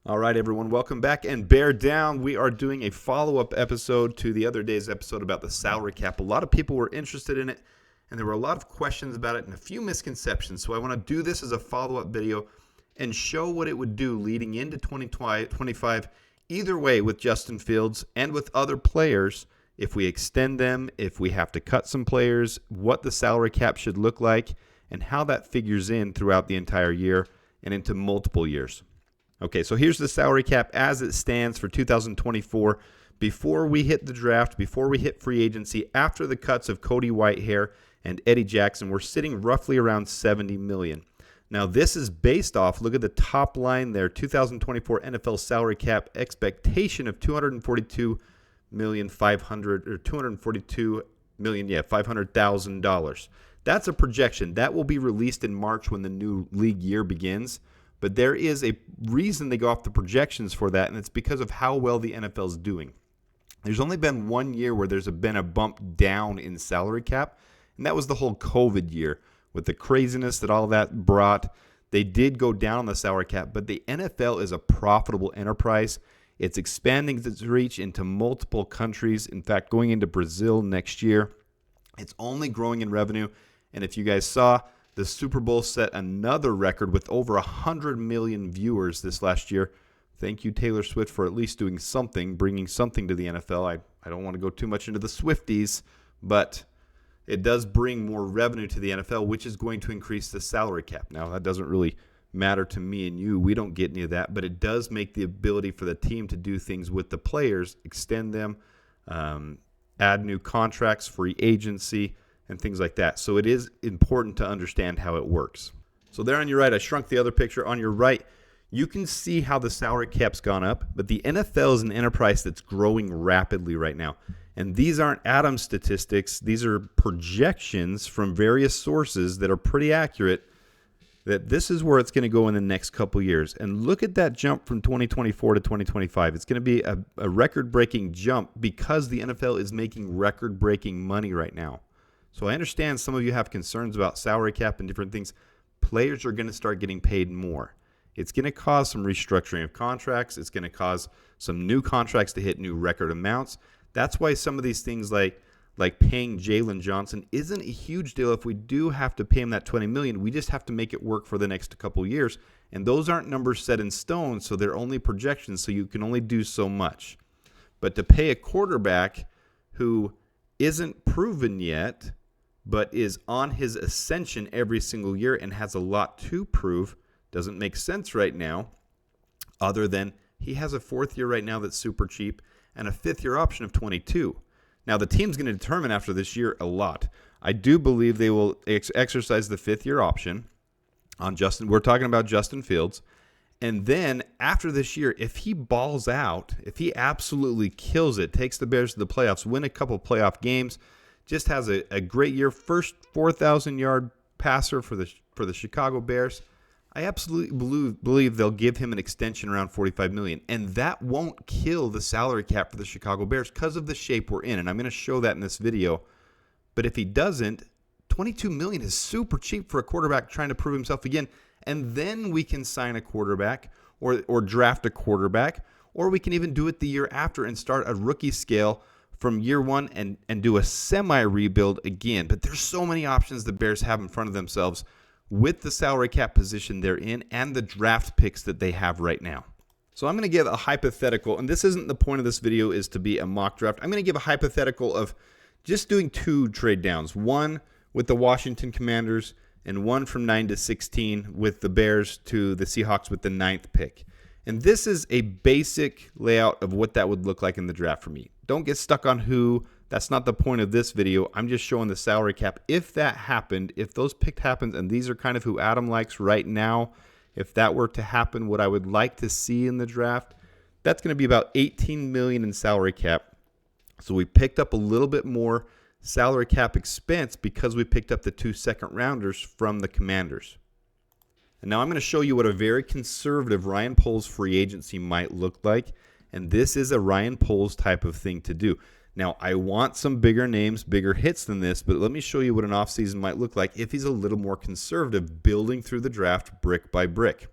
All right, everyone, welcome back. And bear down, we are doing a follow-up episode to the other day's episode about the salary cap. A lot of people were interested in it, and there were a lot of questions about it and a few misconceptions. So I want to do this as a follow-up video and show what it would do leading into 2025, either way with Justin Fields and with other players, if we extend them, if we have to cut some players, what the salary cap should look like, and how that figures in throughout the entire year and into multiple years. Okay, so here's the salary cap as it stands for 2024 before we hit the draft, before we hit free agency, after the cuts of Cody Whitehair and Eddie Jackson. We're sitting roughly around $70 million. Now, this is based off, look at the top line there, 2024 NFL salary cap expectation of $242,500,000. That's a projection. That will be released in March when the new league year begins. But there is a reason they go off the projections for that, and it's because of how well the NFL is doing. There's only been 1 year where there's been a bump down in salary cap, and that was the whole COVID year. With the craziness that all that brought, they did go down on the salary cap, but the NFL is a profitable enterprise. It's expanding its reach into multiple countries. In fact, going into Brazil next year. It's only growing in revenue, and if you guys saw, the Super Bowl set another record with over 100 million viewers this last year. Thank you, Taylor Swift, for at least doing something, bringing something to the NFL. I don't want to go too much into the Swifties, but it does bring more revenue to the NFL, which is going to increase the salary cap. Now, that doesn't really matter to me and you. We don't get any of that, but it does make the ability for the team to do things with the players, extend them, add new contracts, free agency, and things like that. So it is important to understand how it works. So there on your right, I shrunk the other picture. On your right, you can see how the salary cap's gone up, but the NFL is an enterprise that's growing rapidly right now. And these aren't Adam statistics. These are projections from various sources that are pretty accurate that this is where it's going to go in the next couple years. And look at that jump from 2024 to 2025. It's going to be a record-breaking jump because the NFL is making record-breaking money right now. So I understand some of you have concerns about salary cap and different things. Players are going to start getting paid more. It's going to cause some restructuring of contracts. It's going to cause some new contracts to hit new record amounts. That's why some of these things like paying Jalen Johnson isn't a huge deal. If we do have to pay him that $20 million, we just have to make it work for the next couple years. And those aren't numbers set in stone, so they're only projections, so you can only do so much. But to pay a quarterback who isn't proven yet, but is on his ascension every single year and has a lot to prove, doesn't make sense right now, other than he has a fourth year right now that's super cheap and a fifth year option of 22. Now, the team's going to determine after this year a lot. I do believe they will exercise the fifth year option on Justin. We're talking about Justin Fields. And then after this year, if he balls out, if he absolutely kills it, takes the Bears to the playoffs, win a couple playoff games, just has a great year, first 4,000-yard passer for the Chicago Bears, I absolutely believe they'll give him an extension around $45 million. And that won't kill the salary cap for the Chicago Bears because of the shape we're in. And I'm going to show that in this video. But if he doesn't, $22 million is super cheap for a quarterback trying to prove himself again. And then we can sign a quarterback or draft a quarterback, or we can even do it the year after and start a rookie scale from year one and do a semi-rebuild again. But there's so many options the Bears have in front of themselves with the salary cap position they're in and the draft picks that they have right now. So I'm going to give a hypothetical, and this isn't the point of this video is to be a mock draft. I'm going to give a hypothetical of just doing 2 trade downs, one with the Washington Commanders and one from 9 to 16 with the Bears to the Seahawks with the 9th pick. And this is a basic layout of what that would look like in the draft for me. Don't get stuck on who. That's not the point of this video. I'm just showing the salary cap. If that happened, if those picked happens, and these are kind of who Adam likes right now, if that were to happen, what I would like to see in the draft, that's going to be about $18 million in salary cap. So we picked up a little bit more salary cap expense because we picked up the 2 second-rounders from the Commanders. And now I'm going to show you what a very conservative Ryan Poles free agency might look like. And this is a Ryan Poles type of thing to do. Now, I want some bigger names, bigger hits than this, but let me show you what an offseason might look like if he's a little more conservative, building through the draft brick by brick.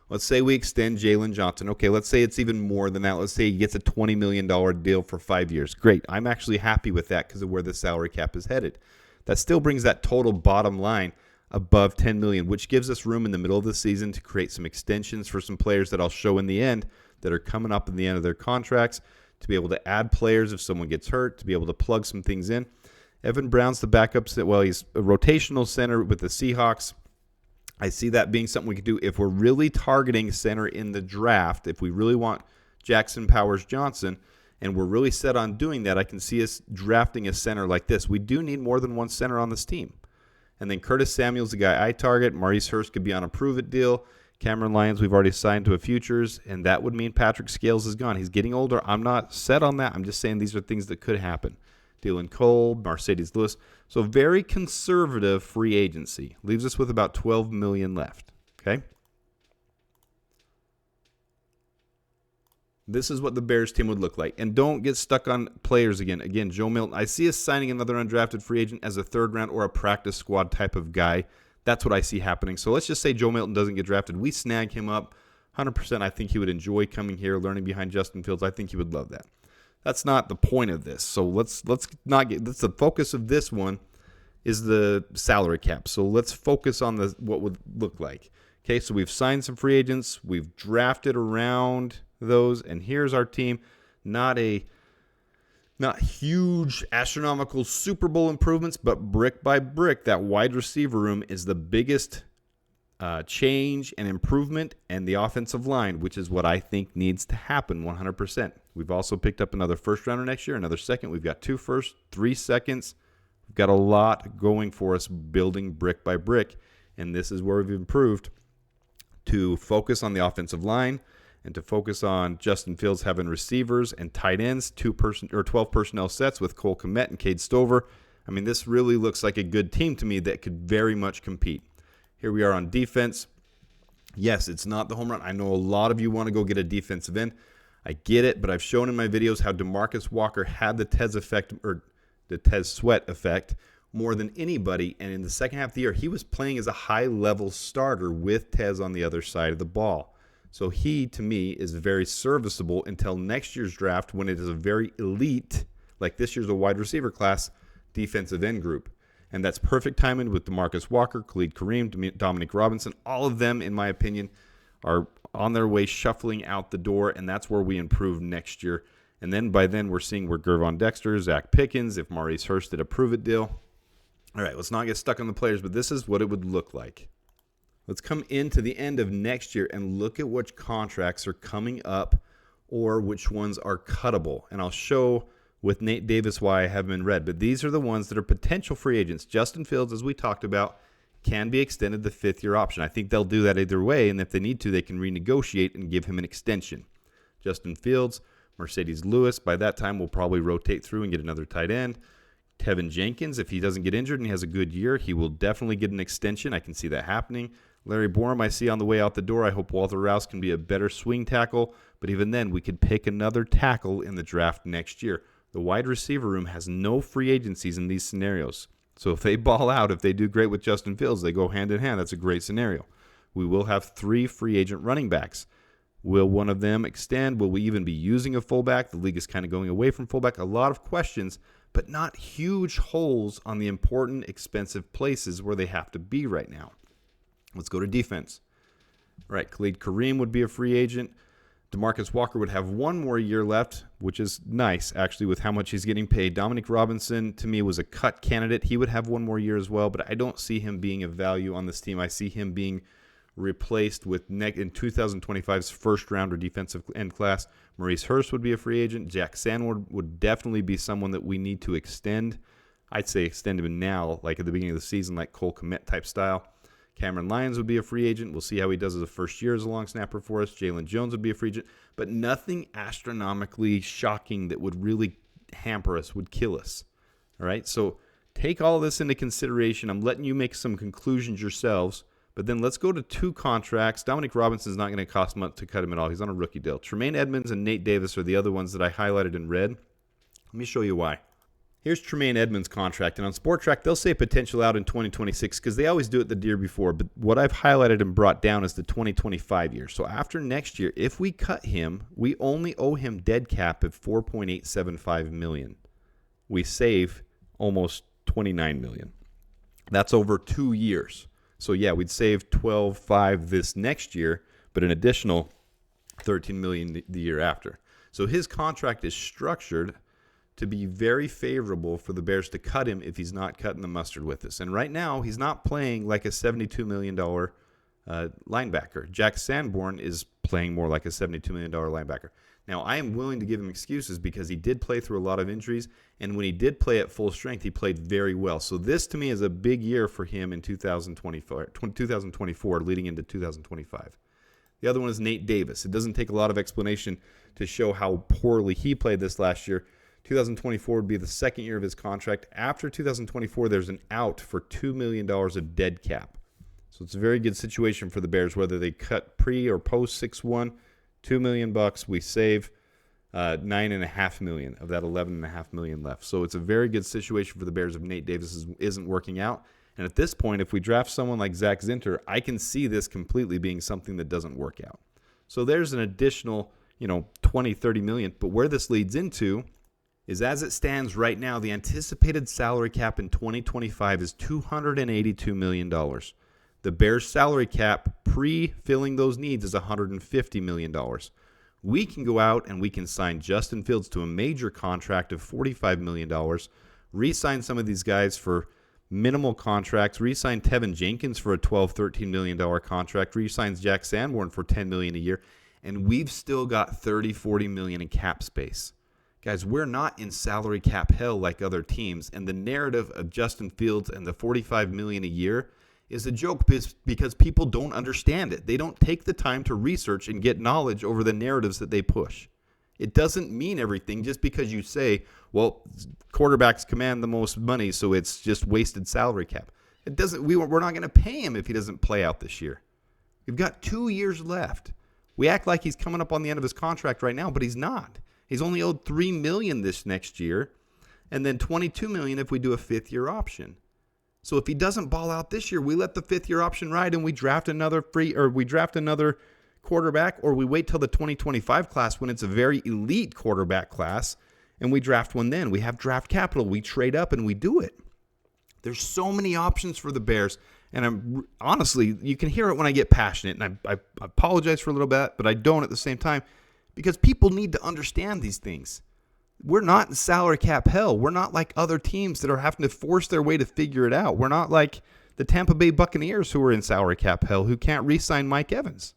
Let's say we extend Jalen Johnson. Okay, let's say it's even more than that. Let's say he gets a $20 million deal for 5 years. Great. I'm actually happy with that because of where the salary cap is headed. That still brings that total bottom line above $10 million, which gives us room in the middle of the season to create some extensions for some players that I'll show in the end that are coming up in the end of their contracts, to be able to add players if someone gets hurt, to be able to plug some things in. Evan Brown's the backup. Well, he's a rotational center with the Seahawks. I see that being something we could do if we're really targeting center in the draft. If we really want Jackson Powers Johnson and we're really set on doing that, I can see us drafting a center like this. We do need more than one center on this team. And then Curtis Samuel's the guy I target. Maurice Hurst could be on a prove-it deal. Cameron Lyons, we've already signed to a futures, and that would mean Patrick Scales is gone. He's getting older. I'm not set on that. I'm just saying these are things that could happen. Dylan Cole, Mercedes Lewis. So very conservative free agency. Leaves us with about $12 million left. Okay? This is what the Bears team would look like. And don't get stuck on players again. Again, Joe Milton. I see us signing another undrafted free agent as a third round or a practice squad type of guy. That's what I see happening. So let's just say Joe Milton doesn't get drafted. We snag him up. 100%, I think he would enjoy coming here, learning behind Justin Fields. I think he would love that. That's not the point of this. So let's not get. That's the focus of this one is the salary cap. So let's focus on what would look like. Okay, so we've signed some free agents. We've drafted around those, and here's our team. Not huge astronomical Super Bowl improvements, but brick by brick, that wide receiver room is the biggest change and improvement, and the offensive line, which is what I think needs to happen 100%. We've also picked up another first rounder next year, another second. We've got 2 firsts, 3 seconds. We've got a lot going for us building brick by brick, and this is where we've improved to focus on the offensive line and to focus on Justin Fields having receivers and tight ends, 12 personnel sets with Cole Kmet and Cade Stover. I mean, this really looks like a good team to me that could very much compete. Here we are on defense. Yes, it's not the home run. I know a lot of you want to go get a defensive end. I get it, but I've shown in my videos how DeMarcus Walker had the Tez effect, or the Tez Sweat effect, more than anybody. And in the second half of the year, he was playing as a high-level starter with Tez on the other side of the ball. So he, to me, is very serviceable until next year's draft when it is a very elite, like this year's a wide receiver class, defensive end group. And that's perfect timing with DeMarcus Walker, Khalid Kareem, Dominic Robinson. All of them, in my opinion, are on their way shuffling out the door, and that's where we improve next year. And then by then, we're seeing where Gervon Dexter, Zach Pickens, if Maurice Hurst did a prove-it deal. All right, let's not get stuck on the players, but this is what it would look like. Let's come into the end of next year and look at which contracts are coming up or which ones are cuttable. And I'll show with Nate Davis why I have them in red. But these are the ones that are potential free agents. Justin Fields, as we talked about, can be extended the 5th-year option. I think they'll do that either way, and if they need to, they can renegotiate and give him an extension. Justin Fields, Mercedes Lewis, by that time we'll probably rotate through and get another tight end. Tevin Jenkins, if he doesn't get injured and he has a good year, he will definitely get an extension. I can see that happening. Larry Borum, I see on the way out the door. I hope Walter Rouse can be a better swing tackle, but even then, we could pick another tackle in the draft next year. The wide receiver room has no free agencies in these scenarios. So if they ball out, if they do great with Justin Fields, they go hand in hand. That's a great scenario. We will have 3 free agent running backs. Will one of them extend? Will we even be using a fullback? The league is kind of going away from fullback. A lot of questions, but not huge holes on the important, expensive places where they have to be right now. Let's go to defense. All right, Khalid Kareem would be a free agent. DeMarcus Walker would have 1 more year left, which is nice, actually, with how much he's getting paid. Dominic Robinson, to me, was a cut candidate. He would have 1 more year as well, but I don't see him being a value on this team. I see him being replaced with in 2025's first-rounder defensive end class. Maurice Hurst would be a free agent. Jack Sanward would definitely be someone that we need to extend. I'd say extend him now, like at the beginning of the season, like Cole Kmet type style. Cameron Lyons would be a free agent. We'll see how he does as a first year as a long snapper for us. Jalen Jones would be a free agent. But nothing astronomically shocking that would really hamper us, would kill us. All right? So take all this into consideration. I'm letting you make some conclusions yourselves. But then let's go to 2 contracts. Dominic Robinson's not going to cost much to cut him at all. He's on a rookie deal. Tremaine Edmonds and Nate Davis are the other ones that I highlighted in red. Let me show you why. Here's Tremaine Edmonds' contract. And on Sport Track, they'll say potential out in 2026 because they always do it the year before. But what I've highlighted and brought down is the 2025 year. So after next year, if we cut him, we only owe him dead cap of $4.875 million. We save almost $29 million. That's over 2 years. So yeah, we'd save $12.5 this next year, but an additional $13 million the year after. So his contract is structured to be very favorable for the Bears to cut him if he's not cutting the mustard with us. And right now, he's not playing like a $72 million linebacker. Jack Sanborn is playing more like a $72 million linebacker. Now, I am willing to give him excuses because he did play through a lot of injuries, and when he did play at full strength, he played very well. So this, to me, is a big year for him in 2024 leading into 2025. The other one is Nate Davis. It doesn't take a lot of explanation to show how poorly he played this last year. 2024 would be the second year of his contract. After 2024, there's an out for $2 million of dead cap. So it's a very good situation for the Bears, whether they cut pre or post 6-1, $2 million. We save $9.5 million of that $11.5 million left. So it's a very good situation for the Bears if Nate Davis isn't working out. And at this point, if we draft someone like Zach Zinter, I can see this completely being something that doesn't work out. So there's an additional, $20, $30 million. But where this leads into is, as it stands right now, the anticipated salary cap in 2025 is $282 million. The Bears' salary cap pre-filling those needs is $150 million. We can go out and we can sign Justin Fields to a major contract of $45 million, re-sign some of these guys for minimal contracts, re-sign Tevin Jenkins for a $12, $13 million contract, re-signs Jack Sanborn for $10 million a year, and we've still got $30, $40 million in cap space. Guys, we're not in salary cap hell like other teams, and the narrative of Justin Fields and the $45 million a year is a joke because people don't understand it. They don't take the time to research and get knowledge over the narratives that they push. It doesn't mean everything just because you say, well, quarterbacks command the most money, so it's just wasted salary cap. It doesn't. We're not going to pay him if he doesn't play out this year. We've got 2 years left. We act like he's coming up on the end of his contract right now, but he's not. He's only owed $3 million this next year, and then $22 million if we do a fifth-year option. So if he doesn't ball out this year, we let the fifth-year option ride and we draft another quarterback, or we wait till the 2025 class when it's a very elite quarterback class, and we draft one then. We have draft capital. We trade up and we do it. There's so many options for the Bears, and honestly, you can hear it when I get passionate, and I apologize for a little bit, but I don't at the same time, because people need to understand these things. We're not in salary cap hell. We're not like other teams that are having to force their way to figure it out. We're not like the Tampa Bay Buccaneers who are in salary cap hell who can't re-sign Mike Evans.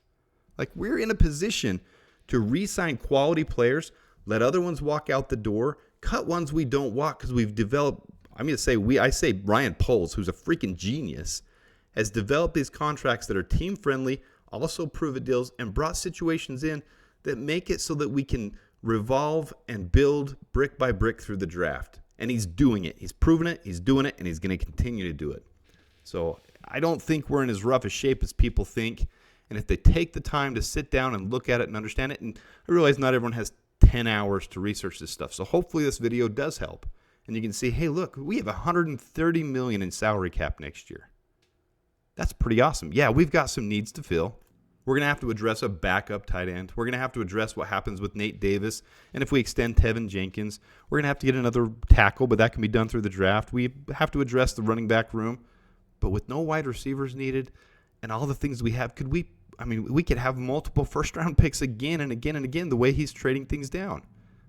Like, we're in a position to re-sign quality players, let other ones walk out the door, cut ones we don't want because we've developed. I say Ryan Poles, who's a freaking genius, has developed these contracts that are team friendly, also prove-it deals, and brought situations in that make it so that we can revolve and build brick by brick through the draft. And he's doing it. He's proven it, he's doing it, and he's going to continue to do it. So I don't think we're in as rough a shape as people think. And if they take the time to sit down and look at it and understand it, and I realize not everyone has 10 hours to research this stuff. So hopefully this video does help. And you can see, hey, look, we have $130 million in salary cap next year. That's pretty awesome. Yeah, we've got some needs to fill. We're going to have to address a backup tight end. We're going to have to address what happens with Nate Davis. And if we extend Tevin Jenkins, we're going to have to get another tackle, but that can be done through the draft. We have to address the running back room. But with no wide receivers needed and all the things we have, we could have multiple first-round picks again and again and again the way he's trading things down.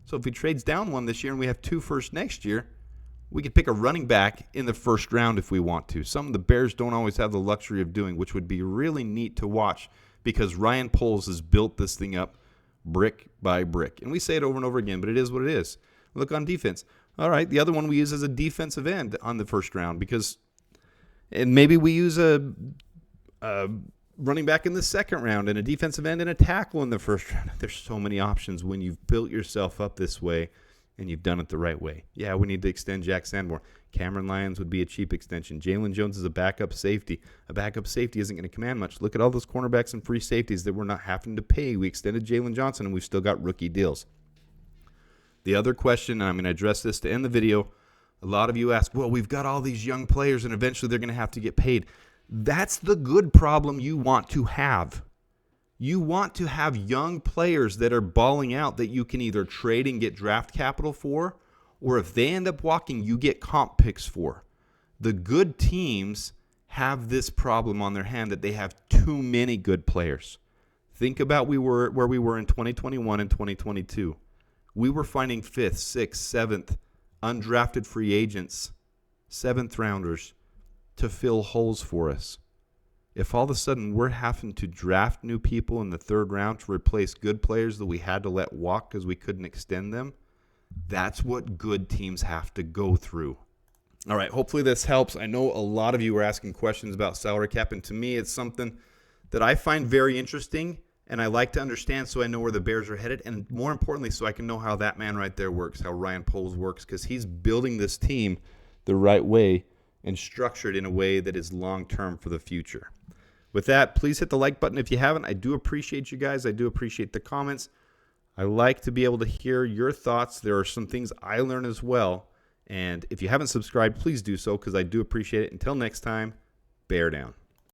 So if he trades down one this year and we have 2 firsts next year, we could pick a running back in the first round if we want to. Something the Bears don't always have the luxury of doing, which would be really neat to watch, because Ryan Poles has built this thing up brick by brick. And we say it over and over again, but it is what it is. Look on defense. All right, the other one we use as a defensive end on the first round, and maybe we use a running back in the second round and a defensive end and a tackle in the first round. There's so many options when you've built yourself up this way and you've done it the right way. Yeah, we need to extend Jack Sanborn. Cameron Lyons would be a cheap extension. Jalen Jones is a backup safety. A backup safety isn't going to command much. Look at all those cornerbacks and free safeties that we're not having to pay. We extended Jalen Johnson, and we've still got rookie deals. The other question, and I'm going to address this to end the video, A lot of you ask, well, we've got all these young players and eventually they're going to have to get paid. That's the good problem you want to have. You want to have young players that are balling out that you can either trade and get draft capital for, or if they end up walking, you get comp picks for. The good teams have this problem on their hand that they have too many good players. Think about where we were in 2021 and 2022. We were finding 5th, 6th, 7th undrafted free agents, 7th rounders to fill holes for us. If all of a sudden we're having to draft new people in the 3rd round to replace good players that we had to let walk because we couldn't extend them, that's what good teams have to go through. All right, hopefully this helps. I know a lot of you are asking questions about salary cap, and to me it's something that I find very interesting, and I like to understand so I know where the Bears are headed, and more importantly, so I can know how that man right there works, how Ryan Poles works, because he's building this team the right way and structured in a way that is long-term for the future. With that, please hit the like button if you haven't. I do appreciate you guys. I do appreciate the comments. I like to be able to hear your thoughts. There are some things I learn as well. And if you haven't subscribed, please do so because I do appreciate it. Until next time, bear down.